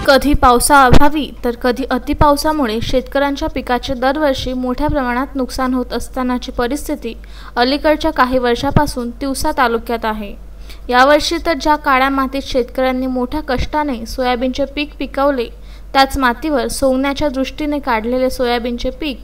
कधी पावसाअभावी तर कधी अतिपावसामुळे शेतकऱ्यांच्या पिकाचे दरवर्षी मोठ्या प्रमाणात नुकसान होत असतानाची परिस्थिती अलीकडच्या काही वर्षापासून तिवसा तालुक्यात आहे। यावर्षी तर ज्या काळ्या मातीत शेतकऱ्यांनी मोठ्या कष्टाने सोयाबीनचे पीक पिकवले, त्याच मातीवर सोंगण्याच्या दृष्टीने काढलेले सोयाबीनचे पीक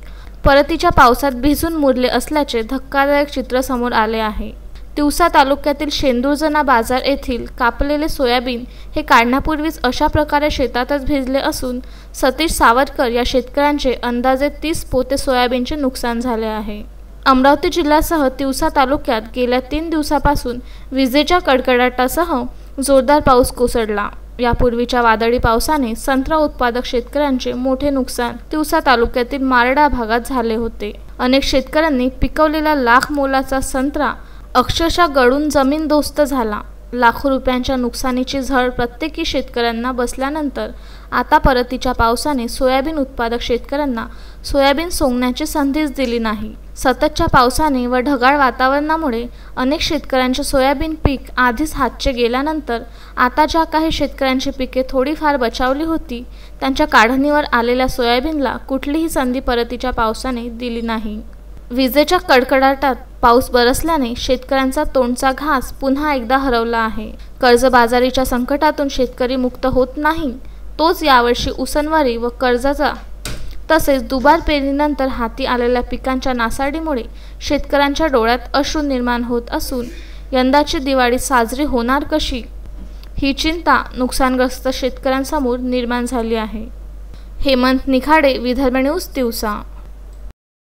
परतीच्या पावसात भिजून मुरले असल्याचे धक्कादायक चित्र समोर आले आहे। तिवसा तालुक्यातील शेंदुरजना बाजार येथील कापलेले सोयाबीन हे काढण्यापूर्वीच अशा प्रकारे शेतातच भिजले असून सतीश सावरकर या शेतकऱ्यांचे अंदाजे 30 पोते सोयाबीनचे नुकसान झाले आहे। अमरावती जिल्ह्यासह तिवसा तालुक्यात गेल्या 3 दिवसापासून विजेच्या कडकडाटासह जोरदार पाऊस कोसळला। यापूर्वीच्या वादळी पावसाने संत्रा उत्पादक शेतकऱ्यांचे मोठे नुकसान तिवसा तालुक्यातील मारडा भागात झाले होते। अनेक शेतकऱ्यांनी पिकवलेला लाख मोलाचा संत्रा अक्षरशः गळून जमीनदोस्त झाला। लाखो रुपयांच्या नुकसानीची झळ प्रत्येकी शेतकऱ्यांना बसल्यानंतर आता परतीच्या पावसाने सोयाबीन उत्पादक शेतकऱ्यांना सोयाबीन सोंगण्याची संधीच दिली नाही। सततच्या पावसाने व ढगाळ वातावरणामुळे अनेक शेतकऱ्यांचे सोयाबीन पीक आधीच हातचे गेल्यानंतर आता ज्या काही शेतकऱ्यांची पिके थोडीफार बचावली होती, त्यांच्या काढणीवर आलेल्या सोयाबीनला कुठलीही संधी परतीच्या पावसाने दिली नाही। विजेच्या कडकडाटात पाऊस बरसल्याने शेतकऱ्यांचा तोंडचा घास पुन्हा एकदा हरवला आहे। कर्जबाजारीच्या संकटातून शेतकरी मुक्त होत नाही, तोच यावर्षी उसनवारी व कर्जाचा तसेच दुबार पेरणीनंतर हाती आलेल्या पिकांच्या नासाडीमुळे शेतकऱ्यांच्या डोळ्यात अश्रू निर्माण होत असून यंदाची दिवाळी साजरी होणार कशी, ही चिंता नुकसानग्रस्त शेतकऱ्यांसमोर निर्माण झाली आहे। हेमंत निखाडे, विदर्भ न्यूज, तिवसा।